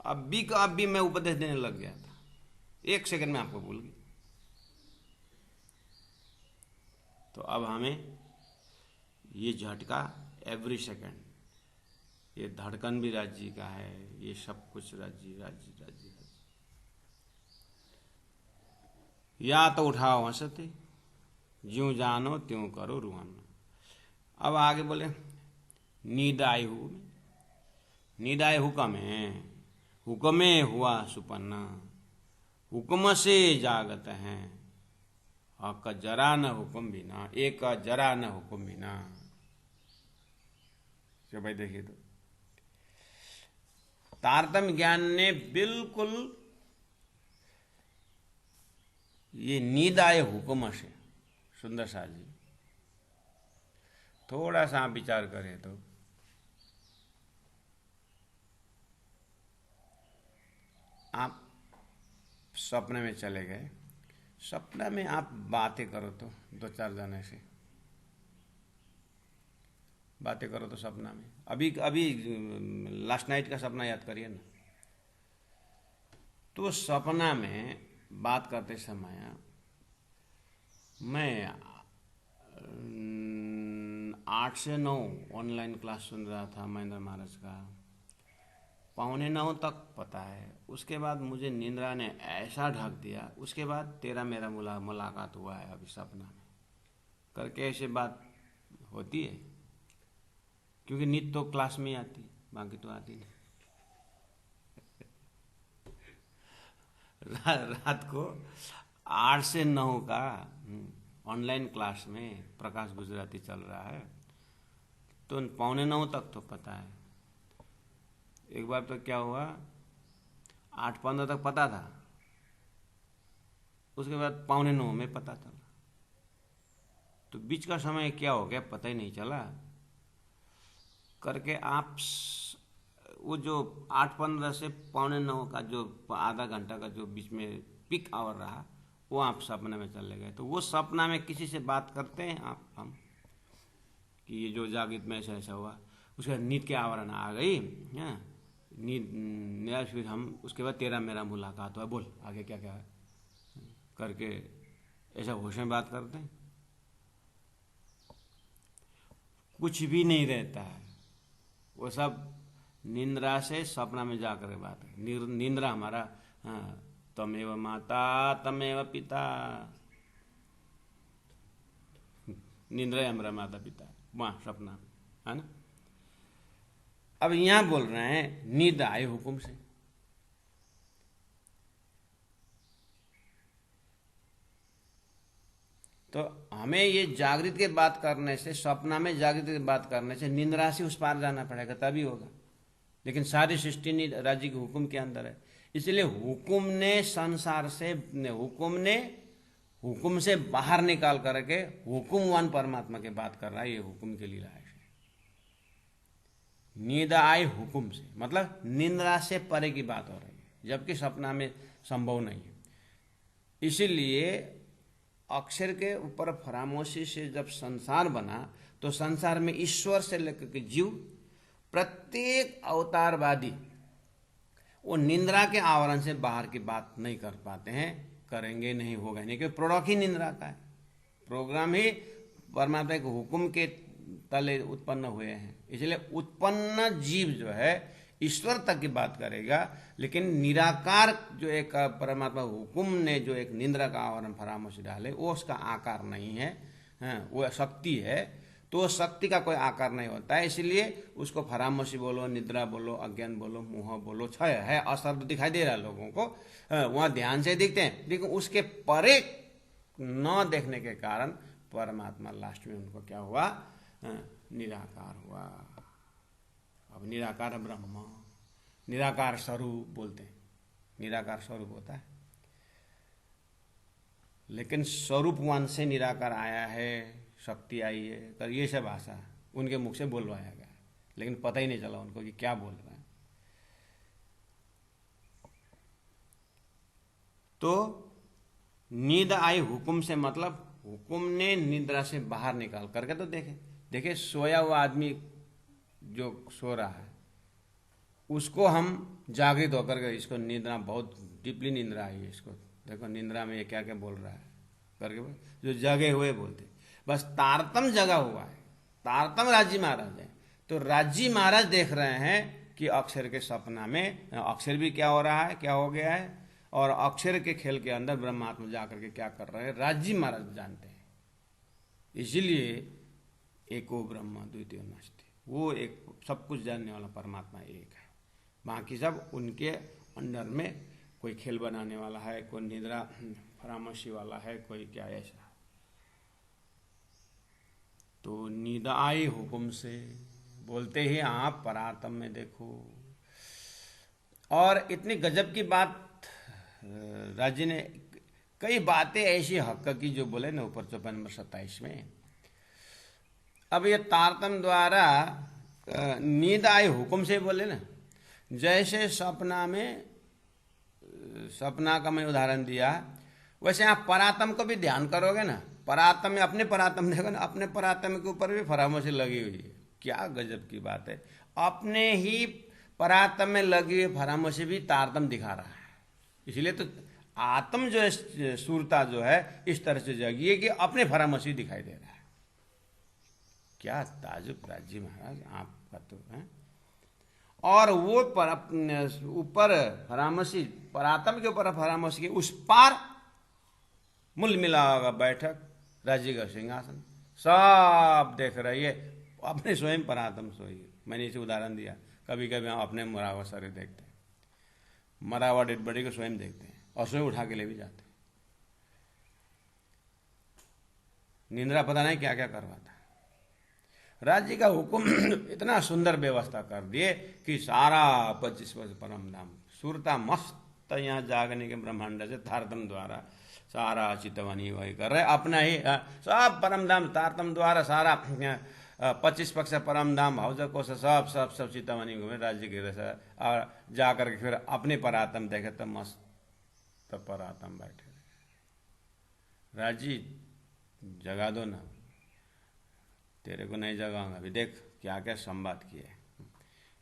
अब भी मैं उपदेश देने लग गया था, 1 सेकंड में आपको भूल गई। तो अब हमें ये झटका एवरी सेकंड, ये धड़कन भी राज्य का है, ये सब कुछ राज्य राज्य राज्य राज्य। या तो उठाओ हंसते, ज्यों जानो त्यों करो रूहाना। अब आगे बोले नीदाय हु, नीदाय हुक्म है, हुक्मे हुआ सुपन्ना, हुक्म से जागत है, हक जरा न हुक्म बिना, एक जरा न हुक्म बिना। क्या भाई देखिए, तो तारतम्य ज्ञान ने बिल्कुल ये नींद आए हुक्म से, सुंदर सा जी थोड़ा सा आप विचार करें तो आप सपने में चले गए, सपना में आप बातें करो तो 2-4 जने से बातें करो तो सपना में, अभी अभी लास्ट नाइट का सपना याद करिए ना। तो सपना में बात करते समय मैं 8 से 9 ऑनलाइन क्लास सुन रहा था महेंद्र महाराज का, 8:45 तक पता है। उसके बाद मुझे निंद्रा ने ऐसा ढक दिया। उसके बाद तेरा मेरा मुलाकात हुआ है अभी सपना में करके। ऐसे बात होती है क्योंकि नींद तो क्लास में ही आती, बाकी तो आती नहीं। रात को 8 से 9 का ऑनलाइन क्लास में प्रकाश गुजराती चल रहा है। तो 8:45 तक तो पता है। एक बार तो क्या हुआ, 8:15 तक पता था, उसके बाद 8:45 में पता चला। तो बीच का समय क्या हो गया पता ही नहीं चला करके आप वो जो 8:15 से 8:45 का जो आधा घंटा का जो बीच में पीक आवर रहा, वो आप सपने में चले गए। तो वो सपना में किसी से बात करते हैं आप हम कि ये जो जागृत में ऐसा ऐसा हुआ, उसके बाद नींद के आवरण आ गई, हाँ नींद, फिर हम उसके बाद तेरा मेरा मुलाकात हुआ, बोल आगे क्या क्या है करके ऐसा होश में बात करते हैं। कुछ भी नहीं रहता है, वो सब निंद्रा से सपना में जाकर बात है। निंद्रा हमारा, हाँ, तमेव माता तमेव पिता, निंद्रा हमारा माता पिता वहाँ सपना, है ना। अब यहां बोल रहे हैं नींद आए हुक्म से। तो हमें ये जागृत के बात करने से, सपना में जागृत की बात करने से निंद्रा से उस पार जाना पड़ेगा तभी होगा। लेकिन सारी सृष्टि नींद राज्य के हुक्म के अंदर है, इसलिए हुक्म ने संसार से, हुक्म से बाहर निकाल करके हुक्मवान परमात्मा की बात कर रहा है। ये हुक्म की लीला है। नींद आए हुक्म से मतलब निंद्रा से परे की बात हो रही है, जबकि सपना में संभव नहीं है। इसीलिए अक्षर के ऊपर फरामोशी से जब संसार बना, तो संसार में ईश्वर से लेकर के जीव, प्रत्येक अवतारवादी वो निंद्रा के आवरण से बाहर की बात नहीं कर पाते हैं, करेंगे नहीं, होगा नहीं, क्योंकि प्रोडक्ट ही निंद्रा का है। प्रोग्राम ही परमात्मा के हुक्म के तले उत्पन्न हुए हैं। इसलिए उत्पन्न जीव जो है ईश्वर तक की बात करेगा, लेकिन निराकार जो एक परमात्मा हुक्म ने जो एक निंद्रा का आवरण फरामोशी डाले, वो उसका आकार नहीं है, वो शक्ति है। तो शक्ति का कोई आकार नहीं होता है, इसलिए उसको फरामोशी बोलो, निद्रा बोलो, अज्ञान बोलो, मोह बोलो, क्षय है, अशब्द दिखाई दे रहा है लोगों को, वहाँ ध्यान से दिखते हैं, लेकिन उसके परे न देखने के कारण परमात्मा लास्ट में उनको क्या हुआ, निराकार हुआ। अब निराकार ब्रह्म, निराकार स्वरूप बोलते हैं, निराकार स्वरूप होता है, लेकिन स्वरूपवान से निराकार आया है, शक्ति आई है, तो ये सब भाषा उनके मुख से बोलवाया गया, लेकिन पता ही नहीं चला उनको कि क्या बोल रहे हैं। तो नींद आई हुक्म से मतलब हुक्म ने निद्रा से बाहर निकाल करके, तो देखे सोया हुआ आदमी जो सो रहा है उसको हम जागृत होकर के, इसको निद्रा बहुत डीपली निद्रा आई है, इसको देखो निद्रा में ये क्या क्या बोल रहा है करके, जो जगे हुए बोलते, बस तारतम जगा हुआ है। तारतम राजी महाराज है, तो राजी महाराज देख रहे हैं कि अक्षर के सपना में अक्षर भी क्या हो रहा है, क्या हो गया है, और अक्षर के खेल के अंदर ब्रह्मात्मा जाकर के क्या कर रहे हैं, राजी महाराज जानते हैं। इसीलिए एको ब्रह्म द्वितीयो नास्ति, वो एक सब कुछ जानने वाला परमात्मा एक है, बाकी सब उनके अंडर में कोई खेल बनाने वाला है, कोई निद्रा फरामोशी वाला है, कोई क्या ऐसा। तो नींद आई हुक्म से बोलते ही आप परातम में देखो। और इतनी गजब की बात राज्य ने, कई बातें ऐसी हक की जो बोले ना ऊपर 54 नंबर 27 में। अब ये तारतम द्वारा नींद आई हुक्म से बोले ना, जैसे सपना में, सपना का मैं उदाहरण दिया, वैसे आप परातम को भी ध्यान करोगे ना, परातम में अपने परातम देखो ना, अपने परातम के ऊपर भी फरामोशी लगी हुई है। क्या गजब की बात है, अपने ही परातम में लगी हुई फरामोशी भी तारतम दिखा रहा है। इसलिए तो आत्म जो है, सूरता जो है इस तरह से जगी है कि अपने फरामोशी दिखाई दे रहा है। क्या ताजुब राज्य महाराज आपका तो है। और वो ऊपर फरामोशी, परातम के ऊपर फरामोशी के उस पार मूल मिला होगा बैठक, राज्य का सिंहासन, सब देख रही है, अपने स्वयं परातम सोई है। मैंने इसे उदाहरण दिया, कभी कभी हम अपने मरा हुआ शरीर देखते हैं, मरा हुआ डेड बॉडी को स्वयं देखते हैं और स्वयं उठा के ले भी जाते हैं। निंद्रा पता नहीं क्या क्या करवाता है। राज्य का हुकुम इतना सुंदर व्यवस्था कर दिए कि सारा 25 वर्ष परम धाम सुरता मस्त यहाँ जागने के ब्रह्मांड से तारतम द्वारा सारा चितवनी वही कर रहे अपना ही सब परम धाम तारतम द्वारा सारा 25 पक्ष परम धाम हौज को सब सब सब चितवनी घूमे राज्य के और जाकर के फिर अपने परातम देखे तो मस्त परातम बैठे राज्य जगा दो ना, तेरे को नहीं जगाऊंगा, अभी देख क्या क्या संवाद किए।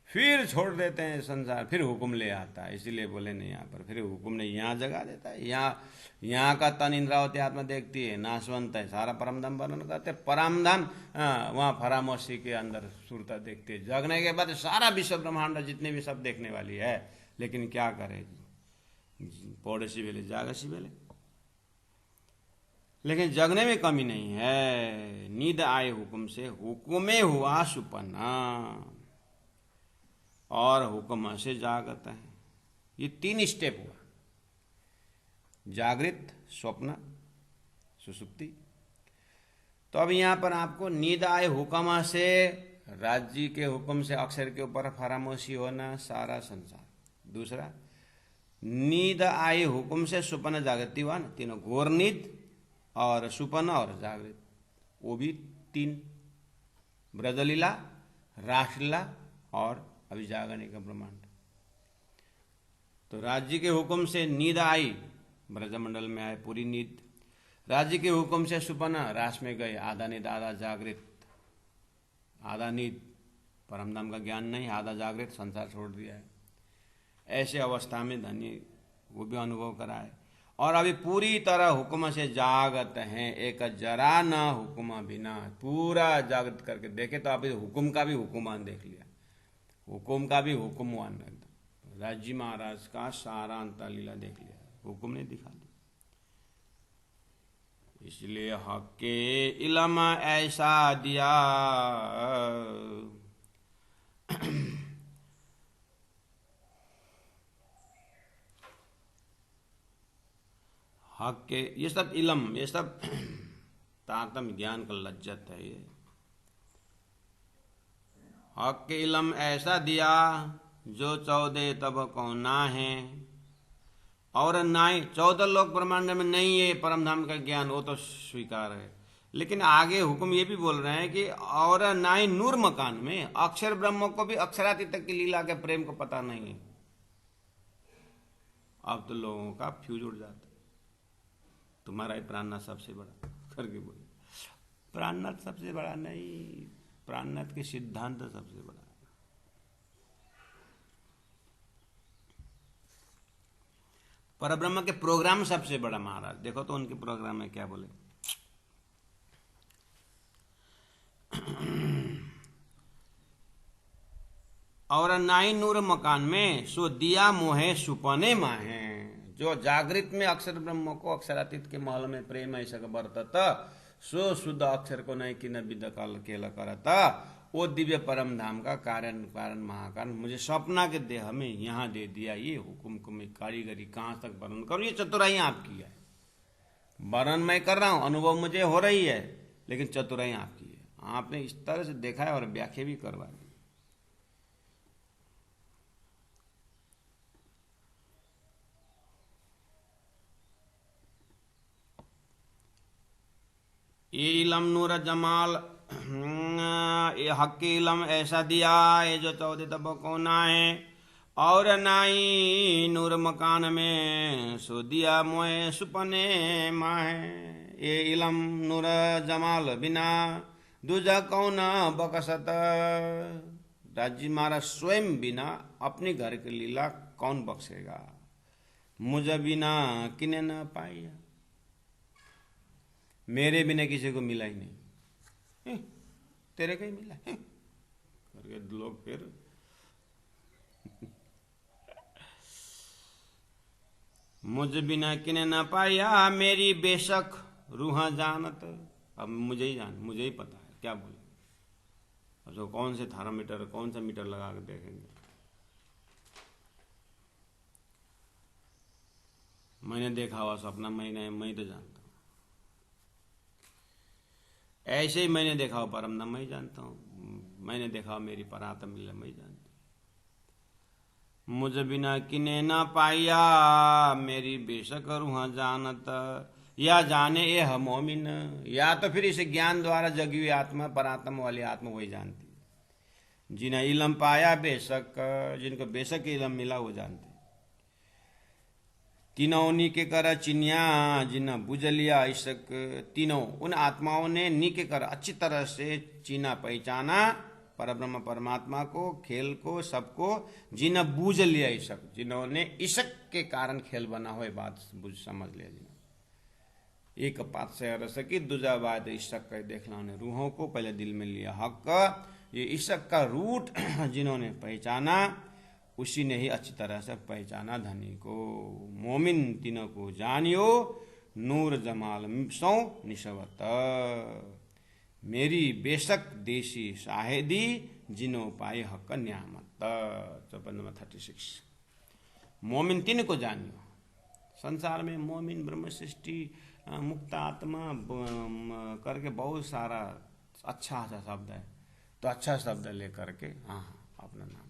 फिर छोड़ देते हैं संसार, फिर हुक्म ले आता है, इसीलिए बोले नहीं यहाँ पर, फिर हुक्म ने यहाँ जगा देता है। यहाँ का तन इंद्रावती आत्मा देखती है, नाशवंत है, सारा परमधाम वर्णन करते, परमधाम वहाँ फरामोशी के अंदर सुरता देखती है। जगने के बाद सारा विश्व ब्रह्मांड जितने भी सब देखने वाली है, लेकिन क्या करे, पौड़सी वेले जागसी वेले, लेकिन जगने में कमी नहीं है। नींद आए हुक्म से, हुक्मे हुआ सुपना, और हुक्म से जागत है। ये 3 स्टेप हुआ, जागृत, स्वप्न, सुसुप्ति। तो अब यहां पर आपको नींद आए हुक्म से, राज्य के हुक्म से अक्षर के ऊपर फरामोशी होना, सारा संसार। दूसरा, नींद आए हुक्म से सुपन जागृति हुआ ना, तीनों, घोर नींद और सुपन और जागृत, वो भी 3, ब्रजलीला, रासलीला और अभी जागने का ब्रह्मांड। तो राज्य के हुक्म से नींद आई, ब्रजमंडल में आए पूरी नींद। राज्य के हुक्म से सुपना, रास में गए, आधा नींद आधा जागृत, आधा नींद परमधाम का ज्ञान नहीं, आधा जागृत, संसार छोड़ दिया है। ऐसे अवस्था में धन्य वो भी अनुभव कराए। और अभी पूरी तरह हुक्म से जागत हैं, एक जरा न हुक्म बिना, पूरा जागृत करके देखे तो अभी हुक्म का भी हुक्मान देख लिया, हुक्म का भी हुक्मवान एकदम। राज्य महाराज का सारा अंतर लीला देख लिया, हुक्म ने दिखा दी। इसलिए हक के इलम ऐसा दिया, हक के, ये सब इलम, ये सब तातम ज्ञान का लज्जत है। ये हक के इलम ऐसा दिया, जो 14 तब कौना है, और नाई 14 लोक ब्रह्मांड में नहीं है परमधाम का ज्ञान, वो तो स्वीकार है। लेकिन आगे हुक्म ये भी बोल रहे हैं कि और नाई नूर मकान में, अक्षर ब्रह्म को भी अक्षरातीत की लीला के प्रेम को पता नहीं है। अब तो लोगों का फ्यूज उड़ जाता, तुम्हारा ही प्राणनाथ सबसे बड़ा करके बोले। प्राणनाथ सबसे बड़ा नहीं, प्राणनाथ के सिद्धांत सबसे बड़ा। परब्रह्म के प्रोग्राम सबसे बड़ा। महाराज देखो तो उनके प्रोग्राम में क्या बोले, और नाई नूर मकान में, सो दिया मोहे सुपने माहे। जो जागृत में अक्षर ब्रह्म को अक्षरातीत के महल में प्रेम ऐसा बरतत, सो शुद्ध अक्षर को नहीं कि न विद काल केला करता, वो दिव्य परम धाम का कारण कारण महाकारण मुझे सपना के देह में यहाँ दे दिया। ये हुक्म को मैं कारीगरी कहाँ तक वर्णन करूँ, ये चतुराई आपकी है। वर्णन मैं कर रहा हूँ, अनुभव मुझे हो रही है, लेकिन चतुराई आपकी है। आपने इस तरह से देखा है और व्याख्या भी करवा दी। ये इलम नूर जमाल, ये हक इलम ऐसा दिया, ये जो 14 तब कोना है, और नाई नूर मकान में, सो दिया मोए सुपने माहे। ये इलम नूर जमाल बिना, दूजा कौन बकसत। राज्य महाराज स्वयं बिना अपने घर की लीला कौन बख्शेगा, मुझे बिना किने न पाया, मेरे बिना किसी को मिला ही नहीं, तेरे को ही मिला है करके लोग फिर मुझ बिना किने न पाया, मेरी बेशक रूह जानत। अब मुझे ही जान, मुझे ही पता है क्या बोले। अब जो कौन से थर्मामीटर, कौन सा मीटर लगा के देखेंगे। मैंने देखा हुआ सपना मैं तो जानता हूँ, ऐसे ही मैंने देखा हो परमधाम मैं जानता हूँ। मैंने देखा मेरी परात्म लीला मैं जानती। मुझ बिना किने ना पाया मेरी बेशक रूह जानत, या जाने ये मोमिन, या तो फिर इस ज्ञान द्वारा जगी हुई आत्मा परात्म वाली आत्मा वही जानती है। जिन्हें इलम पाया बेशक, जिनको बेशक इलम मिला वो जानते। तीनों नी के कर चिन्या जिन्हें बुझ लिया ईशक, तीनों उन आत्माओं ने नी के कर अच्छी तरह से चीना पहचाना परब्रह्म परमात्मा को, खेल को, सबको, जिन्हें बूझ लिया ईशक, जिन्होंने ईशक के कारण खेल बना हुआ बात बुझ समझ लिया। जिन्हें एक पात से रस की दूजा बाद ईशक का देखना ने रूहों को पहले दिल में लिया हक, ये ईशक का रूट जिन्होंने पहचाना उसी ने ही अच्छी तरह से पहचाना धनी को। मोमिन तीनों को जानियो नूर जमाल सौ निशवत, मेरी बेशक देशी शाहिदी जिनो पाए हक न्यामत। 36। मोमिन तीन को जानियो। संसार में मोमिन, ब्रह्म सृष्टि, मुक्त आत्मा करके बहुत सारा अच्छा शब्द है, तो अच्छा शब्द लेकर के हाँ अपना नाम,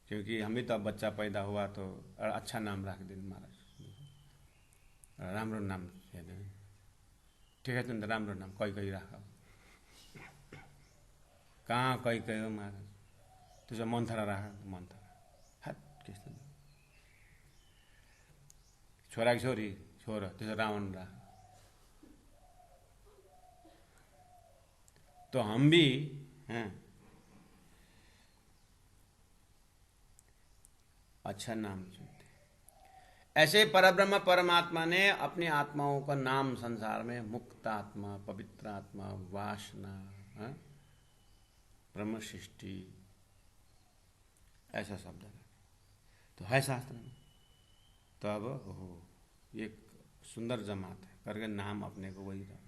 क्योंकि हम ही तो बच्चा पैदा हुआ तो अच्छा नाम रख दे महाराज, राम्रो नाम ठीक है तो राम्रो नाम कही राख, कहाँ कही हो महाराज तुझे मंथरा राख, मंथरा हट किस छोरा की छोरी छोरा तुझे रावण राख। तो हम भी हैं अच्छा नाम चुनते। ऐसे परब्रह्म परमात्मा ने अपनी आत्माओं का नाम संसार में मुक्त आत्मा, पवित्र आत्मा, वासना, ब्रह्म सृष्टि ऐसा शब्द है तो है शास्त्र में। तो अब ये सुंदर जमात है करके नाम अपने को वही रहा,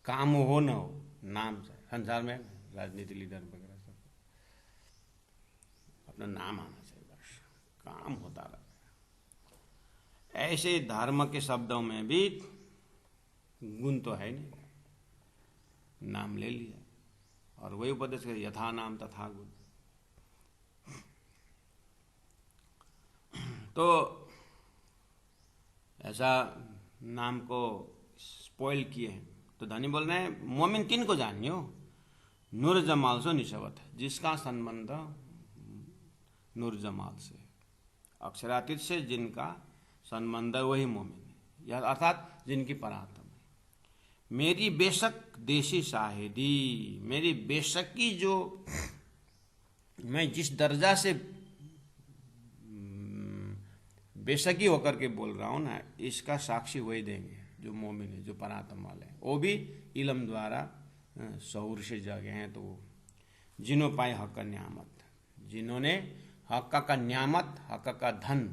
काम हो न हो नाम से संसार में राजनीति लीडर वगैरह सब अपना नाम आना चाहिए, बस काम होता रहा। ऐसे धर्म के शब्दों में भी गुण तो है नहीं, नाम ले लिया और वही उपदेश कर यथा नाम तथा गुण। तो ऐसा नाम को स्पॉइल किए हैं। तो धनी बोल रहे हैं मोमिन किन को जानियो नूर जमाल से निशवत, जिसका संबंध नूर जमाल से, अक्षरातीत से जिनका संबंध है वही मोमिन है, या अर्थात जिनकी परात्म है। मेरी बेशक देशी शाहिदी, मेरी बेशकी जो मैं जिस दर्जा से बेशकी होकर के बोल रहा हूं ना, इसका साक्षी वही देंगे जो मोमिन है, जो परात्म वाले हैं। वो भी इलम द्वारा शऊर से जगे हैं। तो जिन्हों पाए हक का न्यामत, जिन्होंने हक का न्यामत, हक का धन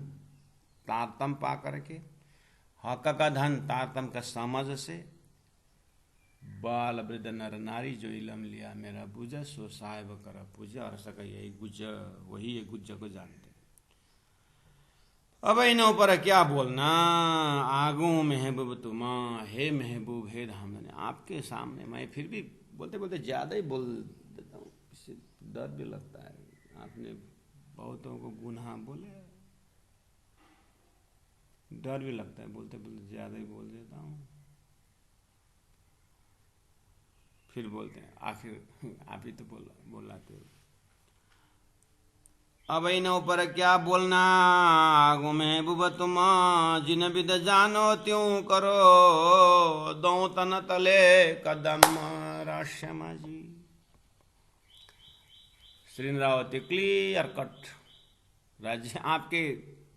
तारतम पा करके, हक का धन तारतम का समझ से, बाल वृद्ध नर नारी जो इलम लिया मेरा बुझ, सो साहेब कर पूजा, और सका यही गुज, वही ये गुज को जानते। अब इन ऊपर क्या बोलना, आगू महबूब तुम, हे महबूब हे धाम, आपके सामने मैं फिर भी बोलते बोलते ज्यादा ही बोल देता हूँ, इससे डर भी लगता है। आपने बहुतों को गुनाह बोले, डर भी लगता है, बोलते बोलते ज्यादा ही बोल देता हूँ। फिर बोलते हैं आखिर आप ही तो बोलाते हो। अब इन ऊपर क्या बोलना, आगू महबूब तुम, जिन विद जानो त्यों करो, दो तन तले कदम राश्यमा जी। श्रीनरावती क्लियर कट राज्य, आपके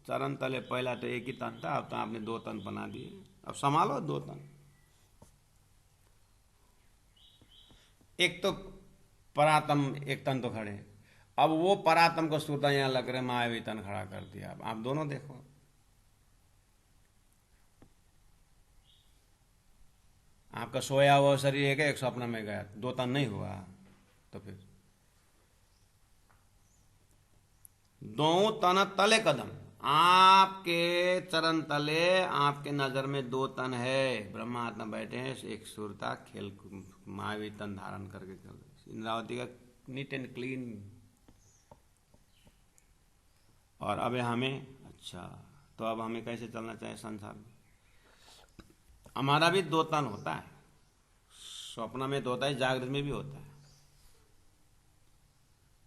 चरण तले पहला तो एक ही तन था, अब तो आपने 2 तन बना दिए, अब संभालो 2 तन। एक तो परातम एक तन तो खड़े, अब वो परातम को श्रोता यहां लग रहे मायावी तन खड़ा कर दिया। अब आप दोनों देखो, आपका सोया हुआ शरीर है कि एक स्वप्न में गया, 2 तन नहीं हुआ। तो फिर 2 तन तले कदम, आपके चरण तले आपके नजर में 2 तन है, ब्रह्मात्मा बैठे हैं, एक सुरता खेल मायावी तन धारण करके चल रहे। इंद्रावती का नीट एंड क्लीन। और अब हमें अच्छा, तो अब हमें कैसे चलना चाहिए संसार में? हमारा भी दो तन होता है, स्वप्न में तो होता है, जागृत में भी होता है।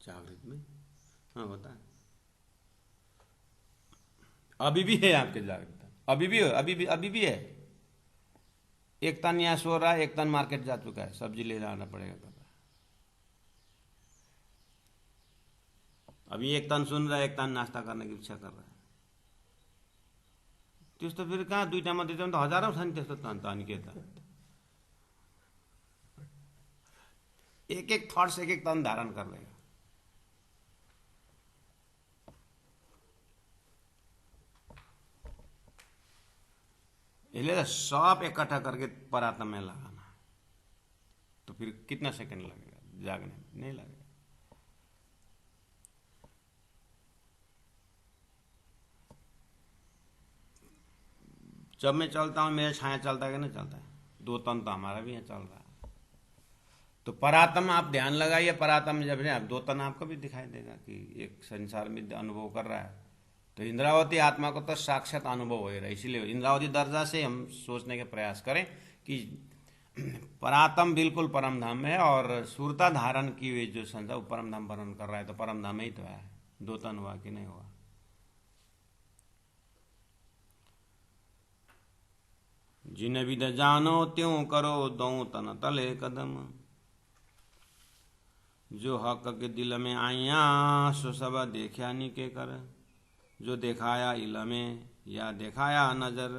जागृत में हाँ होता है, अभी भी है आपके जागृत, अभी भी है। एक तन यहाँ सो रहा है, एक तन मार्केट जा चुका है, सब्जी ले जाना पड़ेगा कर रहा है। अभी एक तन सुन रहा है, एक तन नाश्ता करने की इच्छा कर रहा है। तो फिर कहाँ दुईटा मध्ये त हजारौं छ नि त्यस्तो तन त, अनि के त? एक एक थॉट्स एक एक तन धारण कर लेगा। इसलिए सब इकट्ठा करके परात्मा में लगाना, तो फिर कितना सेकंड लगेगा जागने में? नहीं लगेगा। जब मैं चलता हूं मेरा छाया चलता है कि नहीं चलता है? दो तन तो हमारा भी यहाँ चल रहा है। तो परात्मा आप ध्यान लगाइए, परात्मा जब है दो तन आपको भी दिखाई देगा कि एक संसार में अनुभव कर रहा है। तो इंद्रावती आत्मा को तो साक्षात अनुभव हो रहा है। इसीलिए इंद्रावती दर्जा से हम सोचने के प्रयास करें कि परात्म बिल्कुल परम धाम में है, और सुरता धारण की हुई जो संसार वो परम धाम वर्णन कर रहा है, तो परम धाम ही तो है। दो तन हुआ कि नहीं हुआ? जिन विद जानो त्यों करो दो तन तले कदम, जो हक के दिल में आया सो सब देखा नी के कर, जो दिखाया इलम में या दिखाया नजर।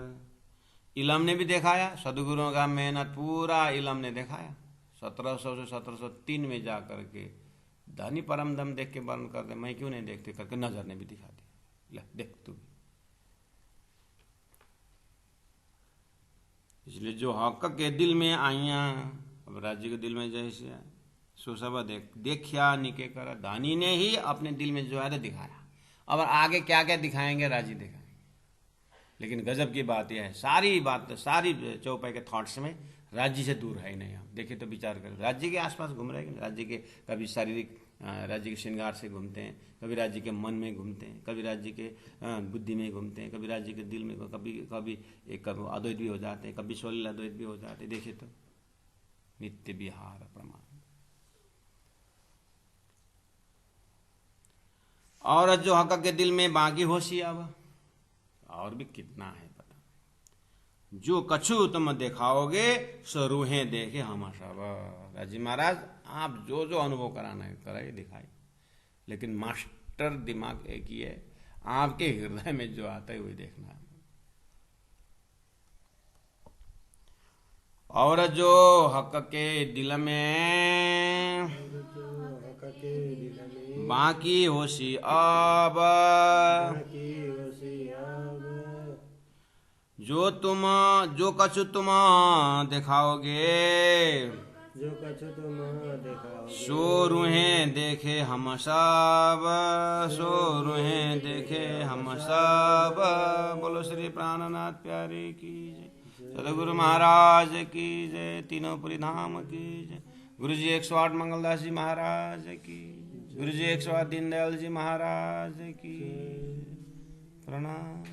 इलम ने भी दिखाया, सदगुरुओं का मेहनत पूरा इलम ने दिखाया। 1700 से 1703 में जा करके धनी परम दम देख के वर्णन करते, मैं क्यों नहीं देखते करके नजर ने भी दिखा दिया, देख तू। इसलिए जो हक के दिल में आइया, अब राज्य के दिल में जैसे सो सब देखिया निके कर, दानी ने ही अपने दिल में जो है दिखाया। अब आगे क्या क्या दिखाएंगे राजी दिखाएंगे। लेकिन गजब की बात यह है, सारी बात सारी चौपाई के थॉट्स में राज्य से दूर है ही नहीं। हम देखें तो विचार करें, राज्य के आसपास घूम रहे हैं, राज्य के कभी शारीरिक राज्य के श्रृंगार से घूमते हैं, कभी राज्य के मन में घूमते हैं, कभी राज्य के बुद्धि में घूमते हैं, कभी राज्य के दिल में, कभी कभी एक कभी अद्वैत भी हो जाते हैं, कभी स्वलील अद्वैत भी हो जाते हैं। देखिए तो नित्य विहार प्रमाण। और जो हक के दिल में बाकी होशी, अब और भी कितना है पता। जो कछु तुम दिखाओगे सो रूहें देखे हम सब। राजी महाराज आप जो जो अनुभव कराना है कराइए, दिखाइए, लेकिन मास्टर दिमाग एक ही है, आपके हृदय में जो आता है वही देखना है। और जो हक के दिल में बाकी होशी अब, जो कछु तुम दिखाओगे सो रूहें देखे हम सब, सो रूहें देखे हम सब। बोलो श्री प्राणनाथ प्यारे की जय, सदगुरु महाराज की जय, तीनों पुरी धाम की जय। गुरु जी 108 मंगलदास जी महाराज की, गुरु जी 108 दीनदयाल जी महाराज की प्रणाम।